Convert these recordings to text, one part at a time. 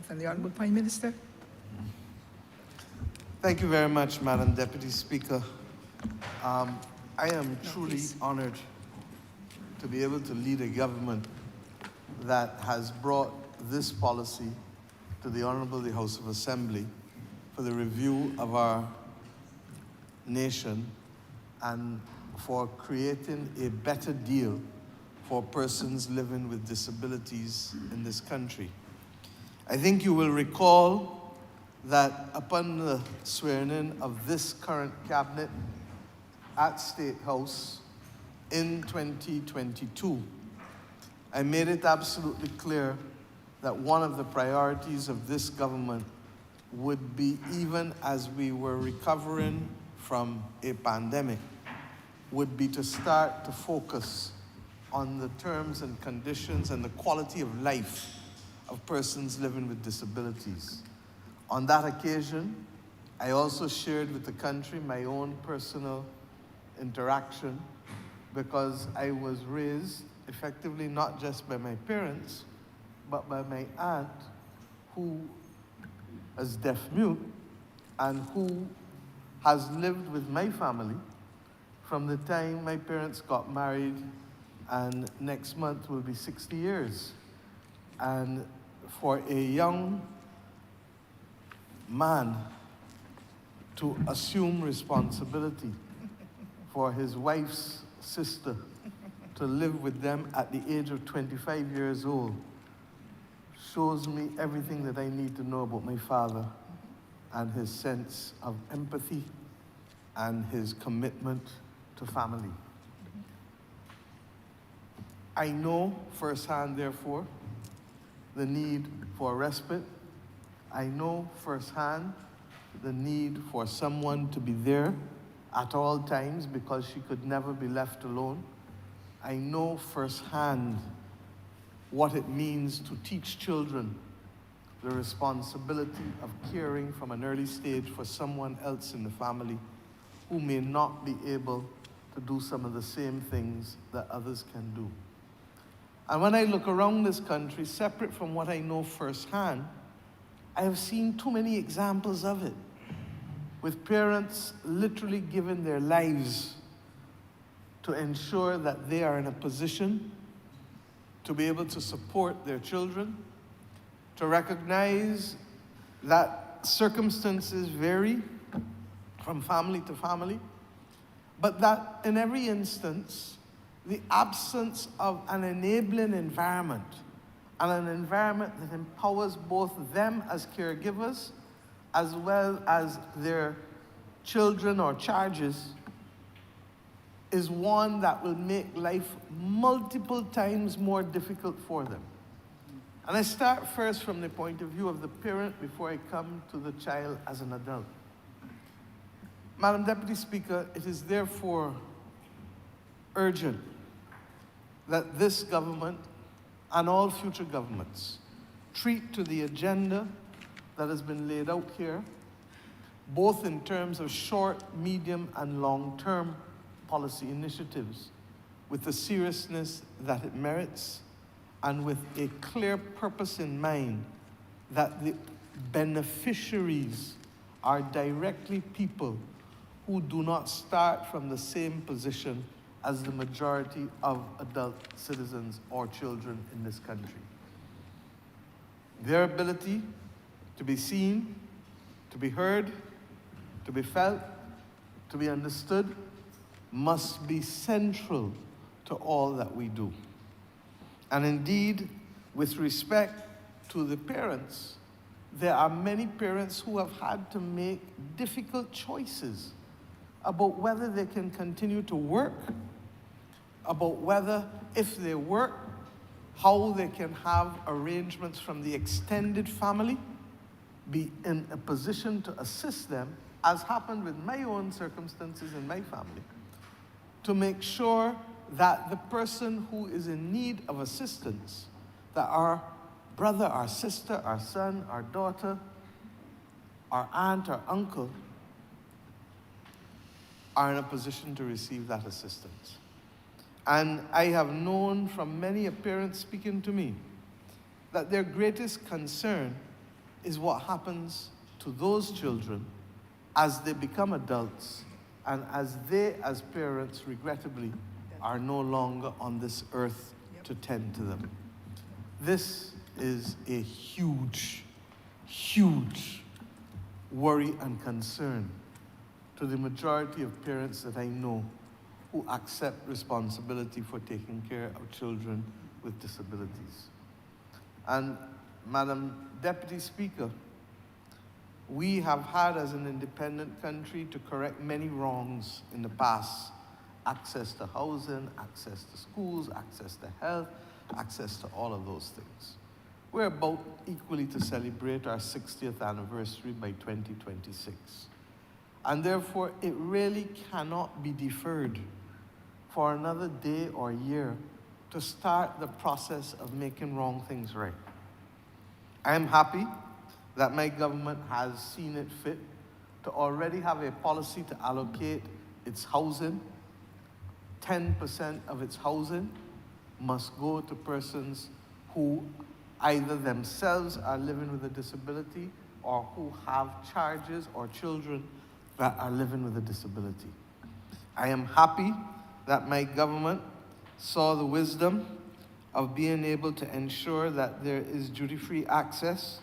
And the Honourable Prime Minister. Thank you very much, Madam Deputy Speaker. I am truly honored to be able to lead a government that has brought this policy to the Honourable the House of Assembly for the review of our nation and for creating a better deal for persons living with disabilities in this country. I think you will recall that upon the swearing-in of this current cabinet at State House in 2022, I made it absolutely clear that one of the priorities of this government would be, even as we were recovering from a pandemic, would be to start to focus on the terms and conditions and the quality of life of persons living with disabilities. On that occasion, I also shared with the country my own personal interaction, because I was raised effectively not just by my parents, but by my aunt, who is deaf-mute and who has lived with my family from the time my parents got married, and next month will be 60 years. And for a young man to assume responsibility for his wife's sister to live with them at the age of 25 years old shows me everything that I need to know about my father and his sense of empathy and his commitment to family. I know firsthand, therefore, the need for respite. I know firsthand the need for someone to be there at all times because she could never be left alone. I know firsthand what it means to teach children the responsibility of caring from an early stage for someone else in the family who may not be able to do some of the same things that others can do. And when I look around this country, separate from what I know firsthand, I have seen too many examples of it, with parents literally giving their lives to ensure that they are in a position to be able to support their children, to recognize that circumstances vary from family to family, but that in every instance, the absence of an enabling environment and an environment that empowers both them as caregivers as well as their children or charges is one that will make life multiple times more difficult for them. And I start first from the point of view of the parent before I come to the child as an adult. Madam Deputy Speaker, it is therefore urgent that this government and all future governments treat to the agenda that has been laid out here, both in terms of short, medium, and long-term policy initiatives, with the seriousness that it merits and with a clear purpose in mind that the beneficiaries are directly people who do not start from the same position as the majority of adult citizens or children in this country. Their ability to be seen, to be heard, to be felt, to be understood must be central to all that we do. And indeed, with respect to the parents, there are many parents who have had to make difficult choices about whether they can continue to work, about whether, if they work, how they can have arrangements from the extended family, be in a position to assist them, as happened with my own circumstances in my family, to make sure that the person who is in need of assistance, that our brother, our sister, our son, our daughter, our aunt, our uncle, are in a position to receive that assistance. And I have known from many parents speaking to me that their greatest concern is what happens to those children as they become adults and as they, as parents, regrettably, are no longer on this earth to tend to them. This is a huge, huge worry and concern to the majority of parents that I know who accept responsibility for taking care of children with disabilities. And Madam Deputy Speaker, we have had as an independent country to correct many wrongs in the past. Access to housing, access to schools, access to health, access to all of those things. We're about equally to celebrate our 60th anniversary by 2026. And therefore, it really cannot be deferred for another day or year to start the process of making wrong things right. I am happy that my government has seen it fit to already have a policy to allocate its housing. 10% of its housing must go to persons who either themselves are living with a disability or who have charges or children that are living with a disability. I am happy that my government saw the wisdom of being able to ensure that there is duty-free access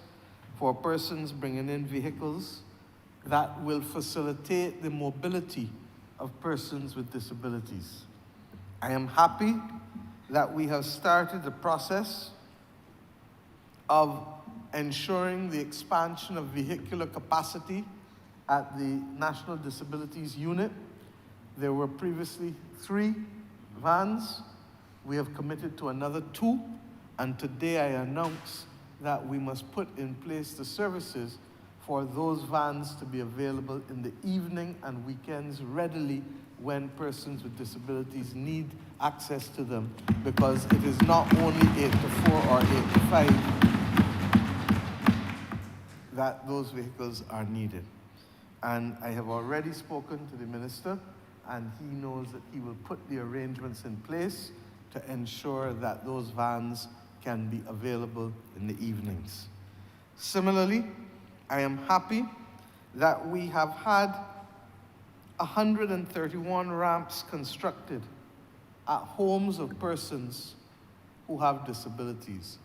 for persons bringing in vehicles that will facilitate the mobility of persons with disabilities. I am happy that we have started the process of ensuring the expansion of vehicular capacity at the National Disabilities Unit. There were previously 3 vans. We have committed to another 2, and today I announce that we must put in place the services for those vans to be available in the evening and weekends readily when persons with disabilities need access to them, because it is not only 8 to 4 or 8 to 5 that those vehicles are needed. And I have already spoken to the minister, and he knows that he will put the arrangements in place to ensure that those vans can be available in the evenings. Similarly, I am happy that we have had 131 ramps constructed at homes of persons who have disabilities.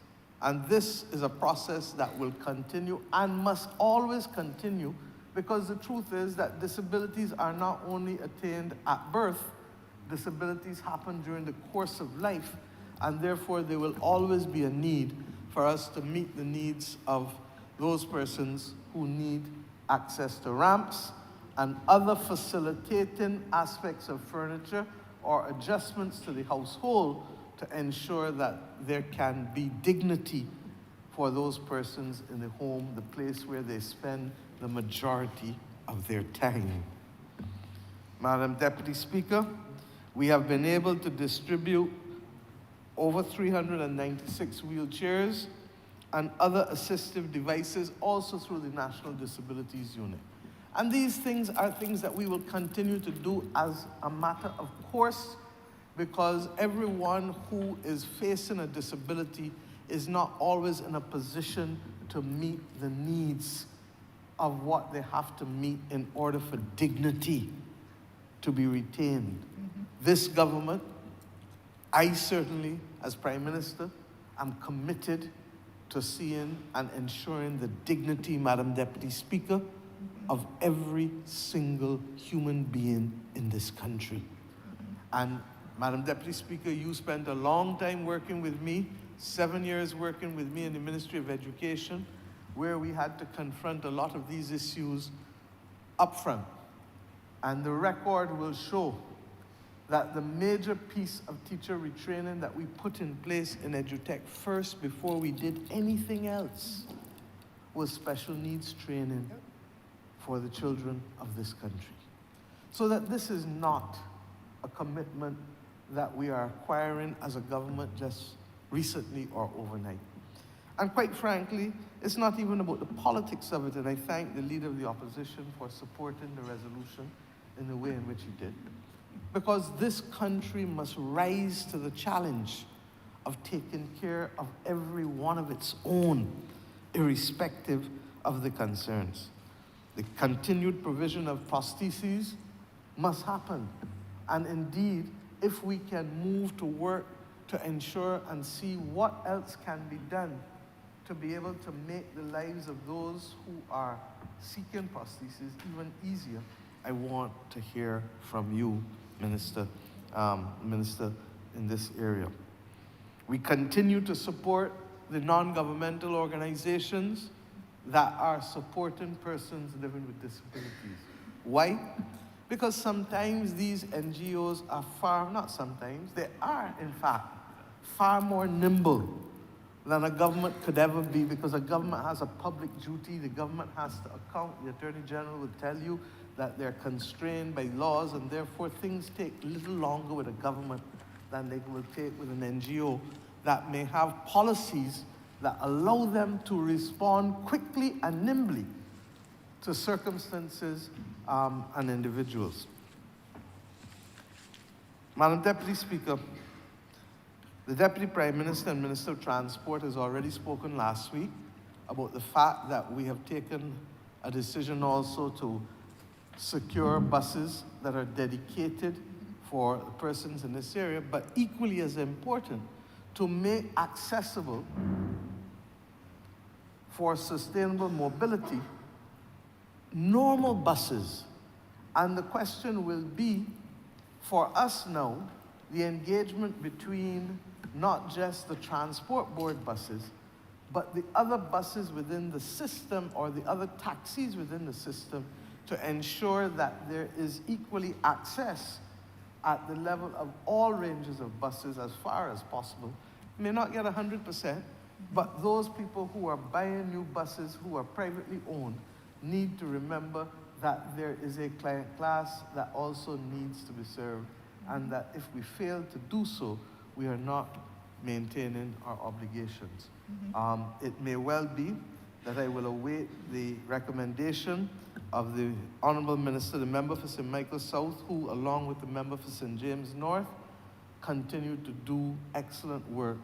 And this is a process that will continue and must always continue, because the truth is that disabilities are not only attained at birth, disabilities happen during the course of life, and therefore there will always be a need for us to meet the needs of those persons who need access to ramps and other facilitating aspects of furniture or adjustments to the household to ensure that there can be dignity for those persons in the home, the place where they spend the majority of their time. Madam Deputy Speaker, we have been able to distribute over 396 wheelchairs and other assistive devices also through the National Disabilities Unit. And these things are things that we will continue to do as a matter of course, because everyone who is facing a disability is not always in a position to meet the needs of what they have to meet in order for dignity to be retained. This government, I certainly, as Prime Minister, am committed to seeing and ensuring the dignity, Madam Deputy Speaker, of every single human being in this country. And Madam Deputy Speaker, you spent a long time working with me, 7 years working with me in the Ministry of Education, where we had to confront a lot of these issues up front. And the record will show that the major piece of teacher retraining that we put in place in EduTech first before we did anything else was special needs training for the children of this country. So that this is not a commitment that we are acquiring as a government just recently or overnight. And quite frankly, it's not even about the politics of it, and I thank the Leader of the Opposition for supporting the resolution in the way in which he did. Because this country must rise to the challenge of taking care of every one of its own. irrespective of the concerns. The continued provision of prostheses must happen. And indeed, if we can move to work to ensure and see what else can be done to be able to make the lives of those who are seeking prostheses even easier, I want to hear from you, Minister, in this area. We continue to support the non-governmental organizations that are supporting persons living with disabilities. Why? Because sometimes these NGOs are not sometimes, they are in fact far more nimble than a government could ever be, because a government has a public duty, the government has to account, the Attorney General will tell you that they're constrained by laws, and therefore things take a little longer with a government than they will take with an NGO that may have policies that allow them to respond quickly and nimbly to circumstances and individuals. Madam Deputy Speaker, the Deputy Prime Minister and Minister of Transport has already spoken last week about the fact that we have taken a decision also to secure buses that are dedicated for persons in this area, but equally as important, to make accessible for sustainable mobility normal buses. And the question will be, for us now, the engagement between not just the transport board buses, but the other buses within the system or the other taxis within the system, to ensure that there is equally access at the level of all ranges of buses as far as possible. May not get 100%, but those people who are buying new buses who are privately owned need to remember that there is a client class that also needs to be served, and that if we fail to do so, we are not maintaining our obligations. It may well be that I will await the recommendation of the Honourable Minister, the member for St. Michael South, who, along with the member for St. James North, continue to do excellent work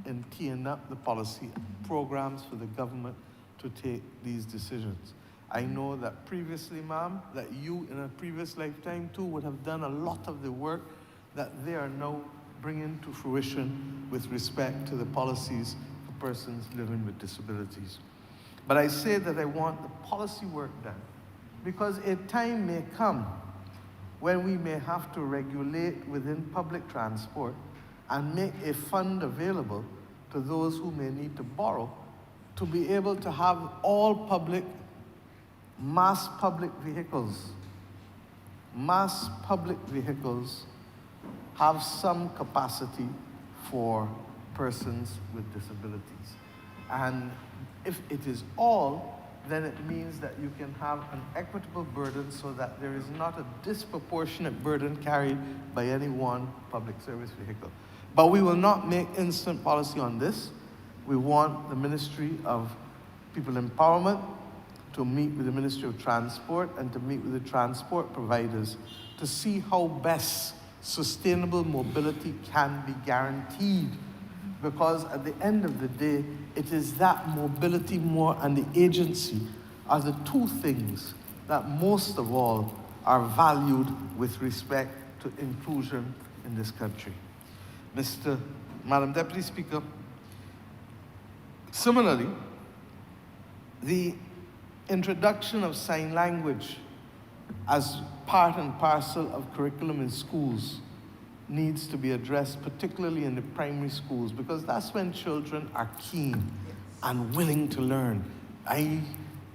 in teeing up the policy programs for the government to take these decisions. I know that previously, ma'am, that you in a previous lifetime too would have done a lot of the work that they are now bringing to fruition with respect to the policies for persons living with disabilities. But I say that I want the policy work done, because a time may come when we may have to regulate within public transport and make a fund available to those who may need to borrow to be able to have all mass public vehicles have some capacity for persons with disabilities. And if it is all, then it means that you can have an equitable burden so that there is not a disproportionate burden carried by any one public service vehicle. But we will not make instant policy on this. We want the Ministry of People Empowerment to meet with the Ministry of Transport and to meet with the transport providers to see how best sustainable mobility can be guaranteed. Because at the end of the day, it is that mobility more and the agency are the two things that most of all are valued with respect to inclusion in this country. Madam Deputy Speaker, similarly, the introduction of sign language as part and parcel of curriculum in schools needs to be addressed, particularly in the primary schools, because that's when children are keen and willing to learn. I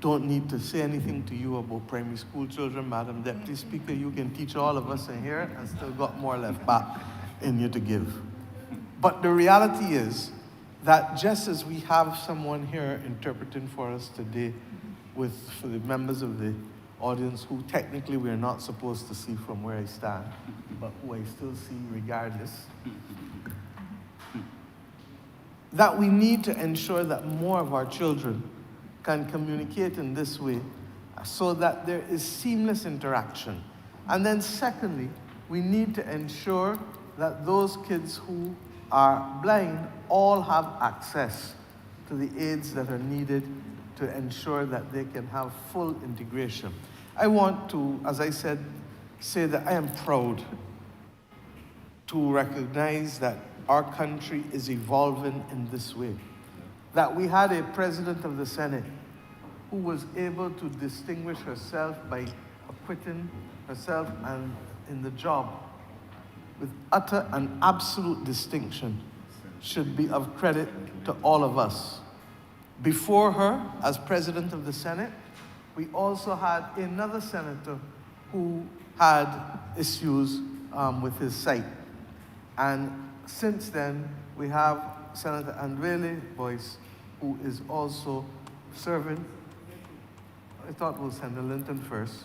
don't need to say anything to you about primary school children, Madam Deputy Speaker. You can teach all of us in here and still got more left back in you to give. But the reality is that just as we have someone here interpreting for us today for the members of the audience who technically we are not supposed to see from where I stand, but who I still see regardless, that we need to ensure that more of our children can communicate in this way so that there is seamless interaction. And then secondly, we need to ensure that those kids who are blind all have access to the aids that are needed to ensure that they can have full integration. I want to, as I said, say that I am proud to recognize that our country is evolving in this way. That we had a president of the Senate who was able to distinguish herself by acquitting herself and in the job with utter and absolute distinction should be of credit to all of us. Before her, as president of the Senate, we also had another senator who had issues with his sight. And since then, we have Senator Andrele Boyce, who is also serving. I thought we'll send Linton first.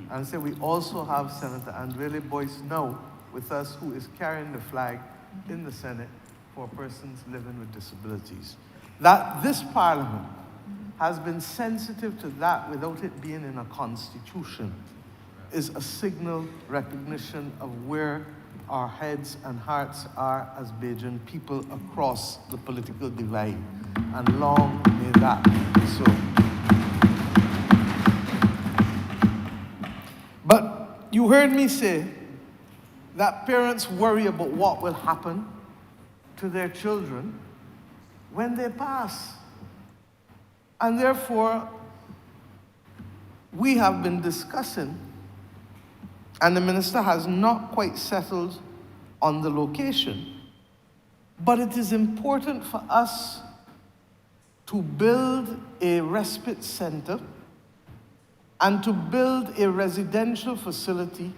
And so we also have Senator Andrele Boyce now with us, who is carrying the flag in the Senate for persons living with disabilities. That this Parliament has been sensitive to that without it being in a constitution is a signal recognition of where our heads and hearts are as Bajan people across the political divide. And long may that be so. But you heard me say that parents worry about what will happen to their children when they pass. And therefore, we have been discussing, and the minister has not quite settled on the location, but it is important for us to build a respite center and to build a residential facility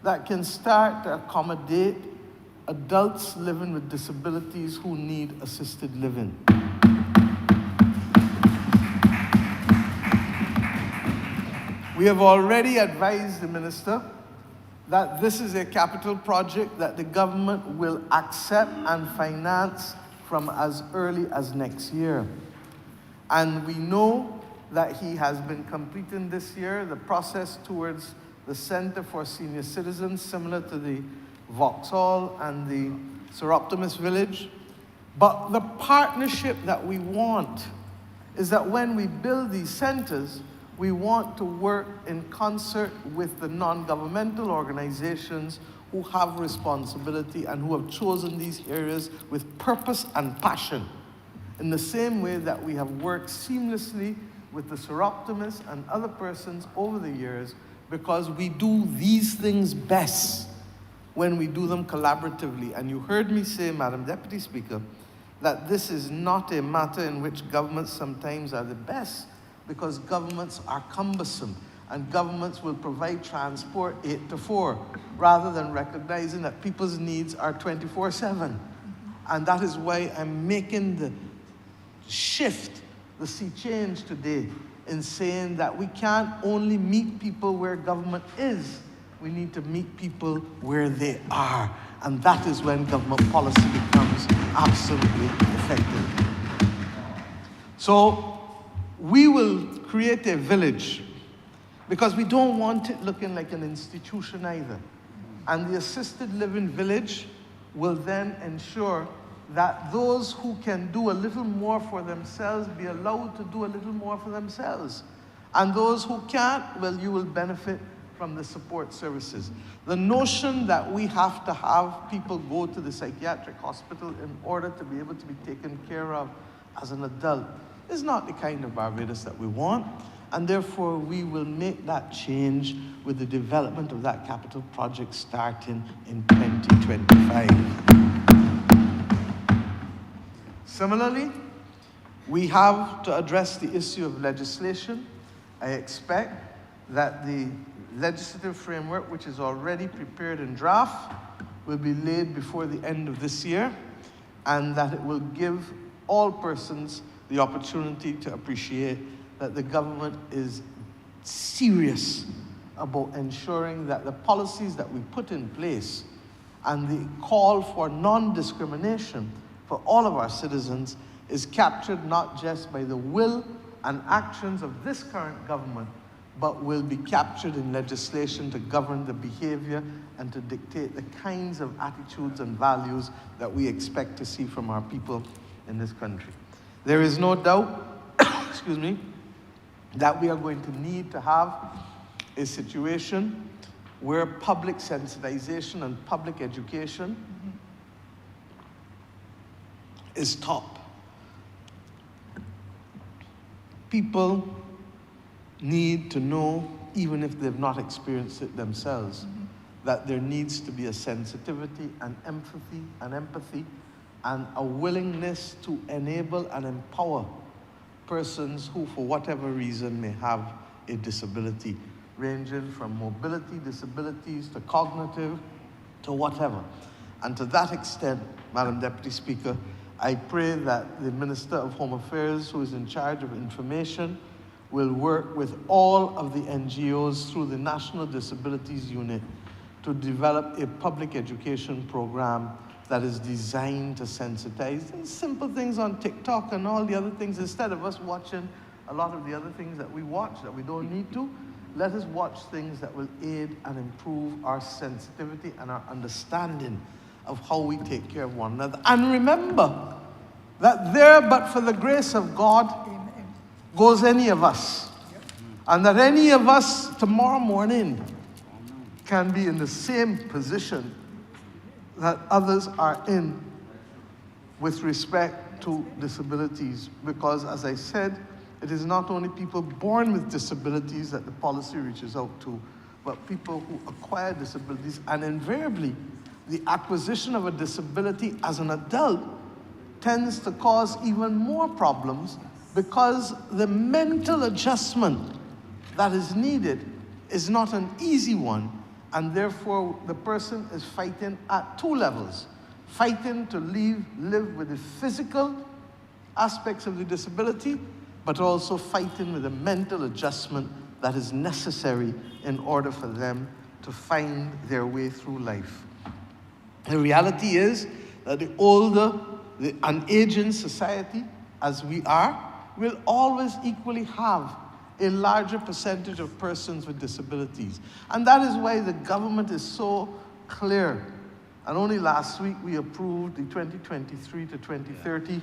that can start to accommodate adults living with disabilities who need assisted living. We have already advised the minister that this is a capital project that the government will accept and finance from as early as next year. And we know that he has been completing this year the process towards the Center for Senior Citizens, similar to the Vauxhall and the Seroptimus Village. But the partnership that we want is that when we build these centers, we want to work in concert with the non-governmental organizations who have responsibility and who have chosen these areas with purpose and passion, in the same way that we have worked seamlessly with the Seroptimus and other persons over the years, because we do these things best when we do them collaboratively. And you heard me say, Madam Deputy Speaker, that this is not a matter in which governments sometimes are the best, because governments are cumbersome, and governments will provide transport 8 to 4, rather than recognizing that people's needs are 24/7. And that is why I'm making the shift, the sea change today, in saying that we can't only meet people where government is, we need to meet people where they are. And that is when government policy becomes absolutely effective. So we will create a village, because we don't want it looking like an institution either. And the assisted living village will then ensure that those who can do a little more for themselves be allowed to do a little more for themselves. And those who can't, well, you will benefit from the support services. The notion that we have to have people go to the psychiatric hospital in order to be able to be taken care of as an adult is not the kind of Barbados that we want. And therefore, we will make that change with the development of that capital project starting in 2025. Similarly, we have to address the issue of legislation. I expect that the legislative framework, which is already prepared in draft, will be laid before the end of this year, and that it will give all persons the opportunity to appreciate that the government is serious about ensuring that the policies that we put in place and the call for non-discrimination for all of our citizens is captured not just by the will and actions of this current government, but will be captured in legislation to govern the behavior and to dictate the kinds of attitudes and values that we expect to see from our people in this country. There is no doubt, excuse me, that we are going to need to have a situation where public sensitization and public education is top. People need to know, even if they've not experienced it themselves, that there needs to be a sensitivity and empathy and a willingness to enable and empower persons who, for whatever reason, may have a disability, ranging from mobility disabilities to cognitive to whatever. And to that extent, Madam Deputy Speaker, I pray that the Minister of Home Affairs, who is in charge of information, will work with all of the NGOs through the National Disabilities Unit to develop a public education program that is designed to sensitize these simple things on TikTok and all the other things. Instead of us watching a lot of the other things that we watch that we don't need to, let us watch things that will aid and improve our sensitivity and our understanding of how we take care of one another. And remember that there, but for the grace of God, goes any of us. And that any of us tomorrow morning can be in the same position that others are in with respect to disabilities. Because, as I said, it is not only people born with disabilities that the policy reaches out to, but people who acquire disabilities. And invariably, the acquisition of a disability as an adult tends to cause even more problems, because the mental adjustment that is needed is not an easy one, and therefore the person is fighting at two levels. Fighting to live with the physical aspects of the disability, but also fighting with the mental adjustment that is necessary in order for them to find their way through life. The reality is that the older an aging society, as we are, will always equally have a larger percentage of persons with disabilities. And that is why the government is so clear. And only last week we approved the 2023 to 2030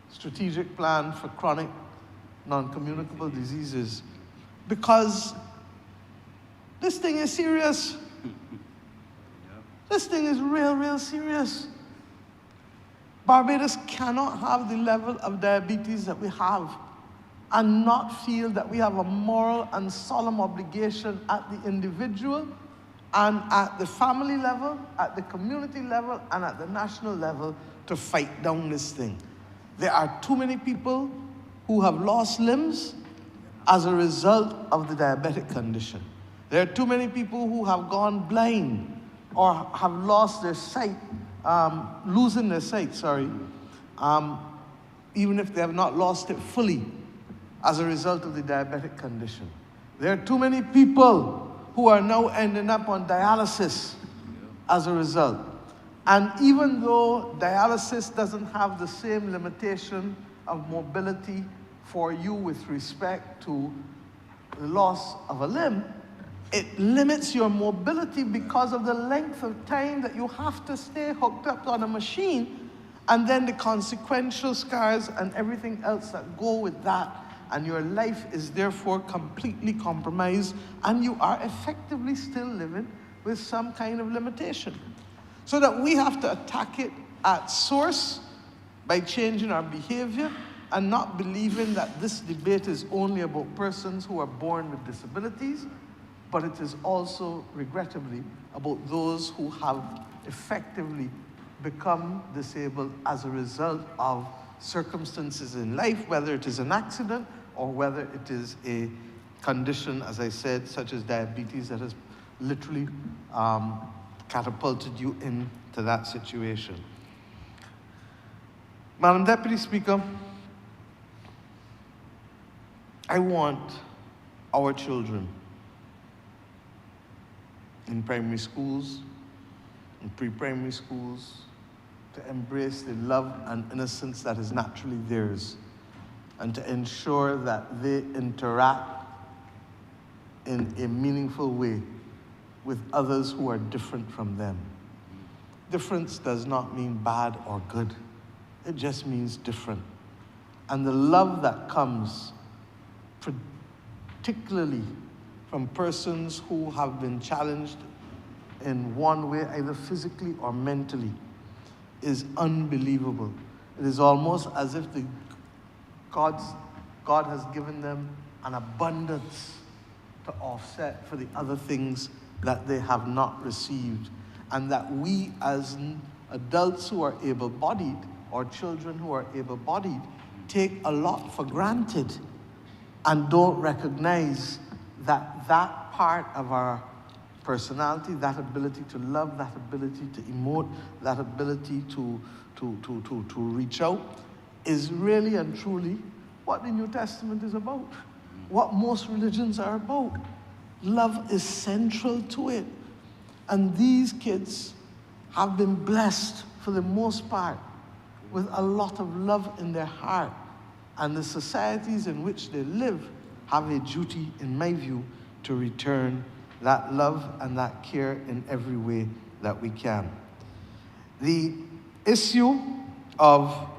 strategic plan for chronic non-communicable diseases. Because this thing is serious. This thing is real serious. Barbados cannot have the level of diabetes that we have and not feel that we have a moral and solemn obligation at the individual and at the family level, at the community level, and at the national level to fight down this thing. There are too many people who have lost limbs as a result of the diabetic condition. There are too many people who have gone blind or have lost their sight, losing their sight, even if they have not lost it fully as a result of the diabetic condition. There are too many people who are now ending up on dialysis as a result. And even though dialysis doesn't have the same limitation of mobility for you with respect to the loss of a limb, it limits your mobility because of the length of time that you have to stay hooked up on a machine, and then the consequential scars and everything else that go with that. And your life is therefore completely compromised, and you are effectively still living with some kind of limitation. So that we have to attack it at source by changing our behavior and not believing that this debate is only about persons who are born with disabilities, but it is also, regrettably, about those who have effectively become disabled as a result of circumstances in life, whether it is an accident or whether it is a condition, as I said, such as diabetes, that has literally catapulted you into that situation. Madam Deputy Speaker, I want our children in primary schools, in pre-primary schools, to embrace the love and innocence that is naturally theirs, and to ensure that they interact in a meaningful way with others who are different from them. Difference does not mean bad or good. It just means different. and the love that comes, particularly from persons who have been challenged in one way, either physically or mentally, is unbelievable. It is almost as if God has given them an abundance to offset for the other things that they have not received. And that we as adults who are able-bodied, or children who are able-bodied, take a lot for granted and don't recognize that that part of our personality, that ability to love, that ability to emote, that ability to reach out, is really and truly what the New Testament is about, what most religions are about. Love is central to it. And these kids have been blessed, for the most part, with a lot of love in their heart. And the societies in which they live have a duty, in my view, to return that love and that care in every way that we can. The issue of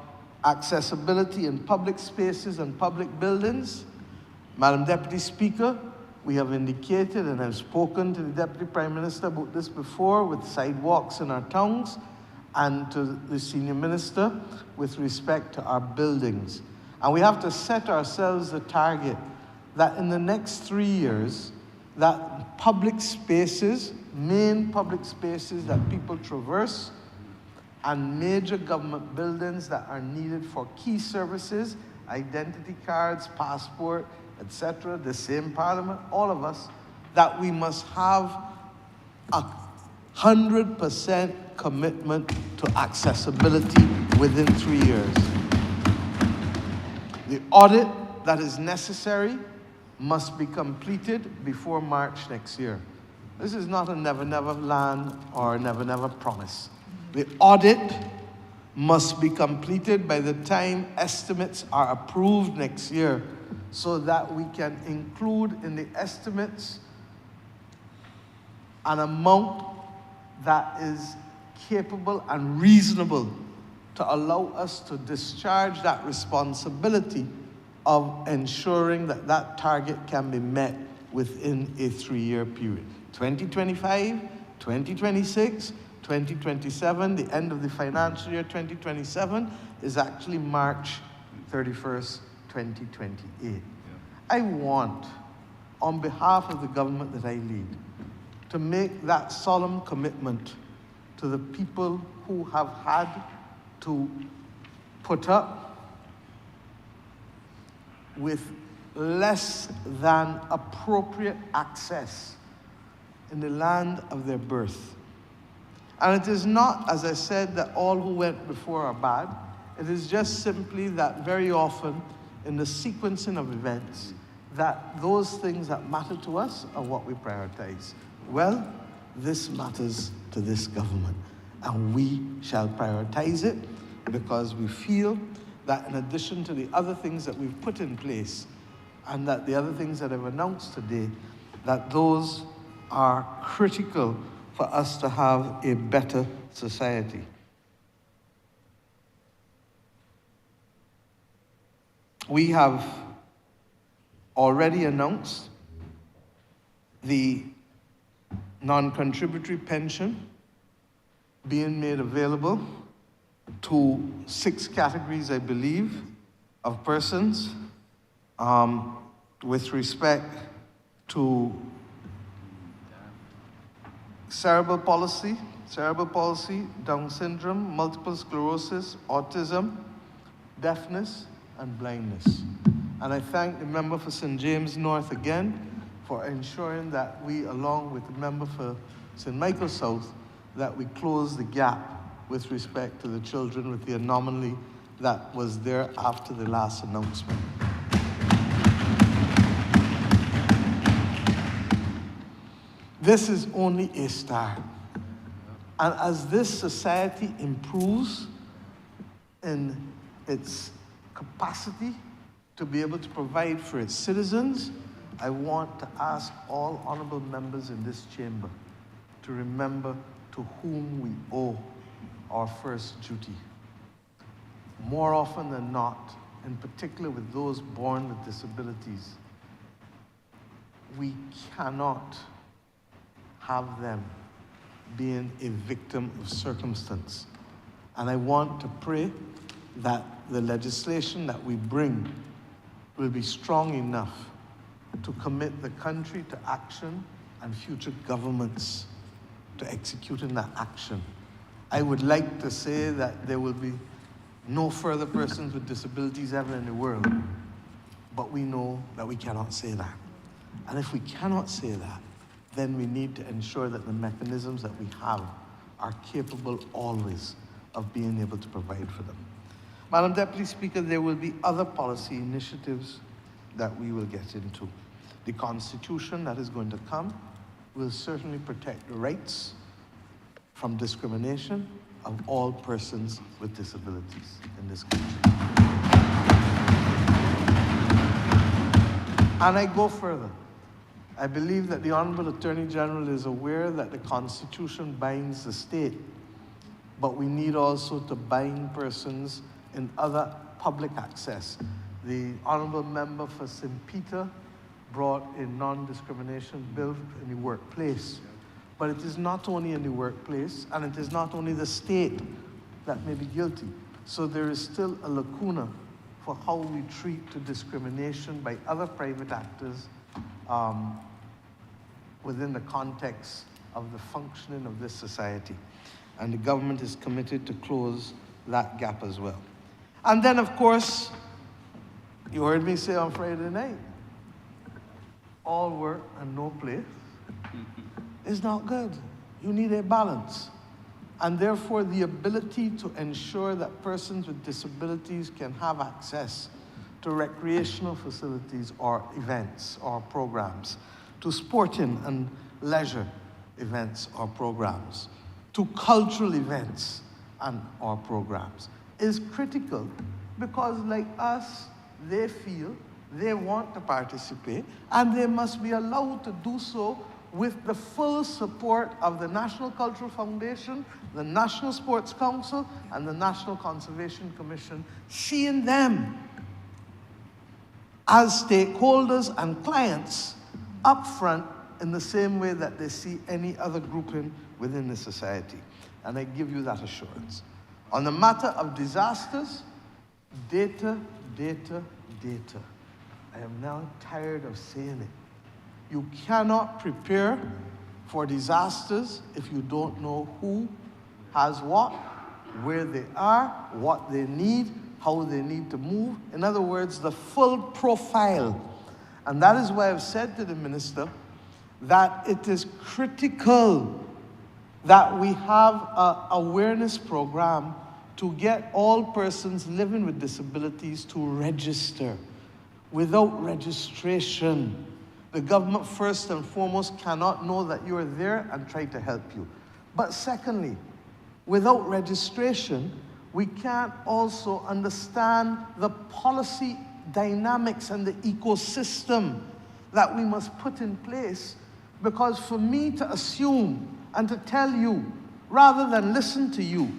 accessibility in public spaces and public buildings, Madam Deputy Speaker, we have indicated, and I've spoken to the Deputy Prime Minister about this before, with sidewalks in our towns, and to the Senior Minister with respect to our buildings. And we have to set ourselves the target that in the next 3 years, that public spaces, main public spaces that people traverse, and major government buildings that are needed for key services, identity cards, passport, etc., the same Parliament, all of us, that we must have 100% commitment to accessibility within 3 years. The audit that is necessary must be completed before March next year. This is not a never, never land or a never, never promise. The audit must be completed by the time estimates are approved next year, so that we can include in the estimates an amount that is capable and reasonable to allow us to discharge that responsibility of ensuring that that target can be met within a 3-year period. 2025, 2026, 2027, the end of the financial year 2027 is actually March 31st, 2028. I want, on behalf of the government that I lead, to make that solemn commitment to the people who have had to put up with less than appropriate access in the land of their birth. And it is not, as I said, that all who went before are bad. It is just simply that very often in the sequencing of events, that those things that matter to us are what we prioritize. Well, this matters to this government, and we shall prioritize it because we feel that in addition to the other things that we've put in place and that the other things that I've announced today, that those are critical for us to have a better society. We have already announced the non-contributory pension being made available to 6 categories, I believe, of persons with respect to cerebral palsy, Down syndrome, multiple sclerosis, autism, deafness, and blindness. And I thank the member for St. James North again for ensuring that we, along with the member for St. Michael South, that we close the gap with respect to the children with the anomaly that was there after the last announcement. This is only a start. And as this society improves in its capacity to be able to provide for its citizens, I want to ask all honorable members in this chamber to remember to whom we owe our first duty. More often than not, in particular with those born with disabilities, we cannot have them being a victim of circumstance. And I want to pray that the legislation that we bring will be strong enough to commit the country to action and future governments to executing that action. I would like to say that there will be no further persons with disabilities ever in the world, but we know that we cannot say that. And if we cannot say that, then we need to ensure that the mechanisms that we have are capable always of being able to provide for them. Madam Deputy Speaker, there will be other policy initiatives that we will get into. The Constitution that is going to come will certainly protect the rights from discrimination of all persons with disabilities in this country. And I go further. I believe that the Honourable Attorney General is aware that the Constitution binds the state, but we need also to bind persons in other public access. The Honourable Member for St. Peter brought a non-discrimination bill in the workplace. But it is not only in the workplace, and it is not only the state that may be guilty. So there is still a lacuna for how we treat the discrimination by other private actors within the context of the functioning of this society. And the government is committed to close that gap as well. And then, of course, you heard me say on Friday night, all work and no play is not good. You need a balance. And therefore, the ability to ensure that persons with disabilities can have access to recreational facilities or events or programs, to sporting and leisure events or programs, to cultural events and or programs is critical, because like us, they feel they want to participate and they must be allowed to do so with the full support of the National Cultural Foundation, the National Sports Council, and the National Conservation Commission, seeing them as stakeholders and clients up front in the same way that they see any other grouping within the society. And I give you that assurance. On the matter of disasters, data, data, data. I am now tired of saying it. You cannot prepare for disasters if you don't know who has what, where they are, what they need, how they need to move. In other words, the full profile. And that is why I've said to the Minister that it is critical that we have an awareness program to get all persons living with disabilities to register. Without registration, the government first and foremost cannot know that you are there and try to help you. But secondly, without registration, we can't also understand the policy dynamics and the ecosystem that we must put in place, because for me to assume and to tell you rather than listen to you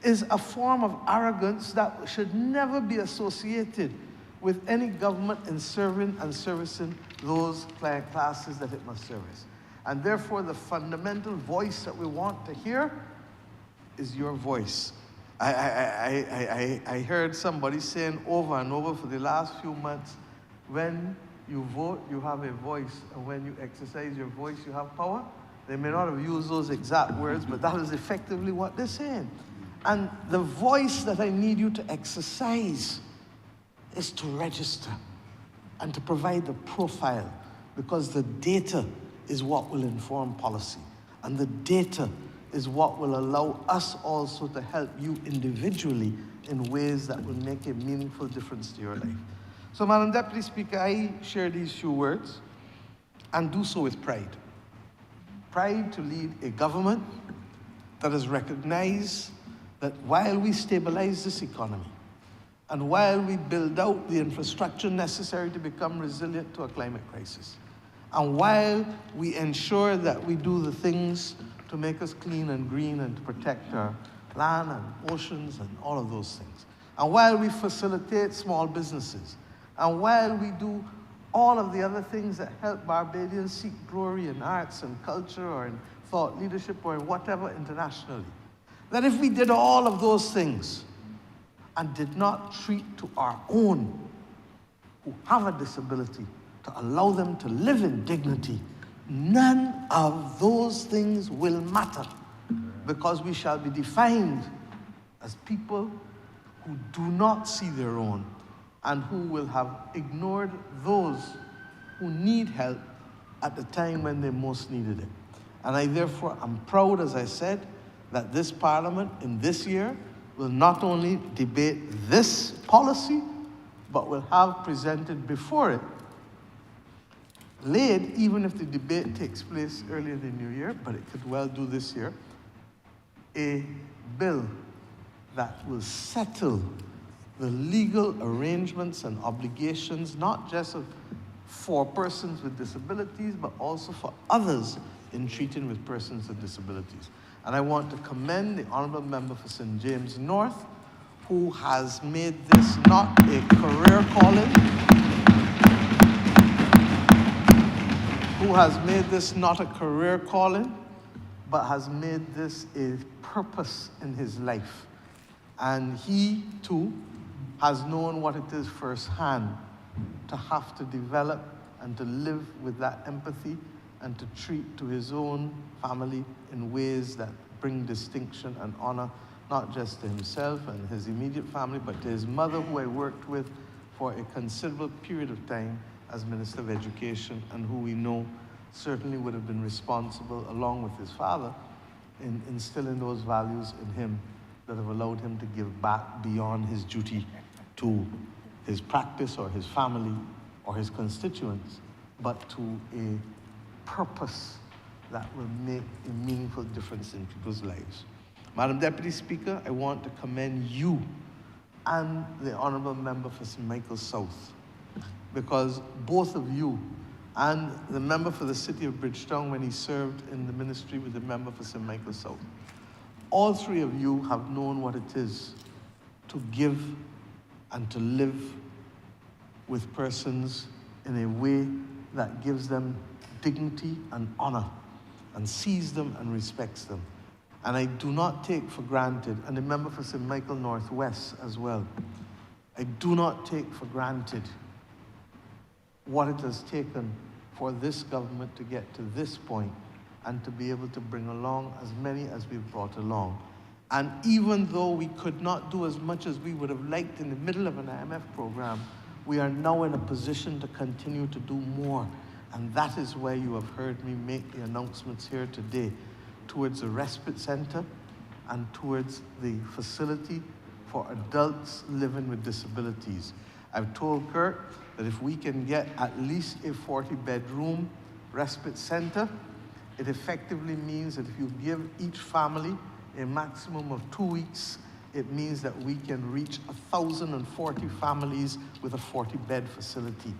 is a form of arrogance that should never be associated with any government in serving and servicing those client classes that it must service. And therefore, the fundamental voice that we want to hear is your voice. I heard somebody saying over and over for the last few months, when you vote, you have a voice, and when you exercise your voice, you have power. They may not have used those exact words, but that is effectively what they're saying. And the voice that I need you to exercise is to register and to provide the profile, because the data is what will inform policy. And the data is what will allow us also to help you individually in ways that will make a meaningful difference to your life. So, Madam Deputy Speaker, I share these few words and do so with pride. Pride to lead a government that has recognized that while we stabilize this economy, and while we build out the infrastructure necessary to become resilient to a climate crisis, and while we ensure that we do the things to make us clean and green and to protect our land and oceans and all of those things, and while we facilitate small businesses, and while we do all of the other things that help Barbadians seek glory in arts and culture or in thought leadership or in whatever internationally, that if we did all of those things and did not treat to our own who have a disability to allow them to live in dignity, none of those things will matter, because we shall be defined as people who do not see their own and who will have ignored those who need help at the time when they most needed it. And I therefore am proud, as I said, that this Parliament in this year will not only debate this policy, but will have presented before it, laid, even if the debate takes place earlier in the new year, but it could well do this year, a bill that will settle the legal arrangements and obligations, not just for persons with disabilities, but also for others in treating with persons with disabilities. And I want to commend the Honourable Member for St. James North, who has made this not a career calling, but has made this a purpose in his life. And he, too, has known what it is firsthand to have to develop and to live with that empathy and to treat to his own family in ways that bring distinction and honor, not just to himself and his immediate family, but to his mother, who I worked with for a considerable period of time as Minister of Education, and who we know certainly would have been responsible, along with his father, in instilling those values in him that have allowed him to give back beyond his duty to his practice or his family or his constituents, but to a purpose that will make a meaningful difference in people's lives. Madam Deputy Speaker, I want to commend you and the Honourable Member for St. Michael South, because both of you and the member for the City of Bridgetown, when he served in the ministry with the member for St. Michael South, all three of you have known what it is to give and to live with persons in a way that gives them dignity and honor and sees them and respects them. And I do not take for granted, and the member for St. Michael Northwest as well, I do not take for granted what it has taken for this government to get to this point and to be able to bring along as many as we've brought along. And even though we could not do as much as we would have liked in the middle of an IMF program, we are now in a position to continue to do more. And that is why you have heard me make the announcements here today towards the Respite Center and towards the facility for adults living with disabilities. I've told Kurt that if we can get at least a 40-bedroom respite center, it effectively means that if you give each family a maximum of 2 weeks, it means that we can reach 1,040 families with a 40-bed facility.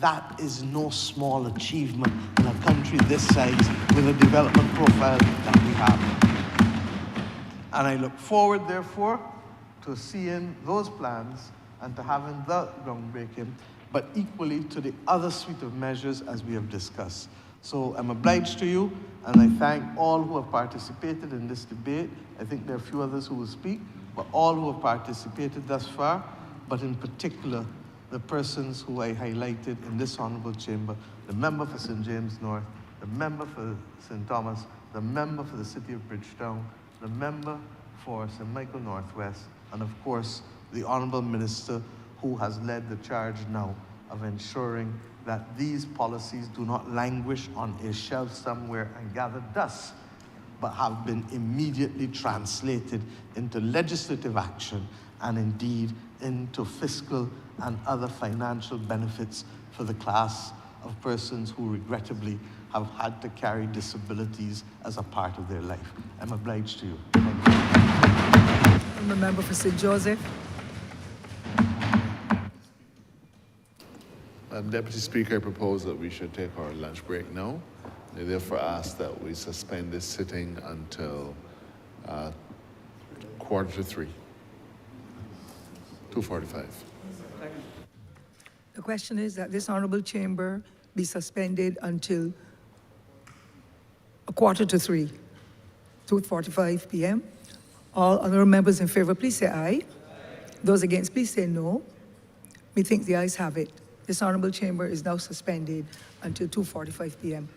That is no small achievement in a country this size with a development profile that we have. And I look forward, therefore, to seeing those plans and to having the groundbreaking, but equally to the other suite of measures as we have discussed. So I'm obliged to you, and I thank all who have participated in this debate. I think there are a few others who will speak, but all who have participated thus far, but in particular, the persons who I highlighted in this honorable chamber, the member for St. James North, the member for St. Thomas, the member for the City of Bridgetown, the member for St. Michael Northwest, and of course, the Honourable Minister, who has led the charge now of ensuring that these policies do not languish on a shelf somewhere and gather dust, but have been immediately translated into legislative action and indeed into fiscal and other financial benefits for the class of persons who regrettably have had to carry disabilities as a part of their life. I'm obliged to you. Thank you. I'm a member for St. Joseph. Madam Deputy Speaker, I propose that we should take our lunch break now. I therefore ask that we suspend this sitting until 2:45. 2:45. The question is that this honorable chamber be suspended until 2:45, 2:45 p.m. All other members in favor, please say aye. Those against, please say no. Methinks the ayes have it. This honorable chamber is now suspended until 2:45 p.m.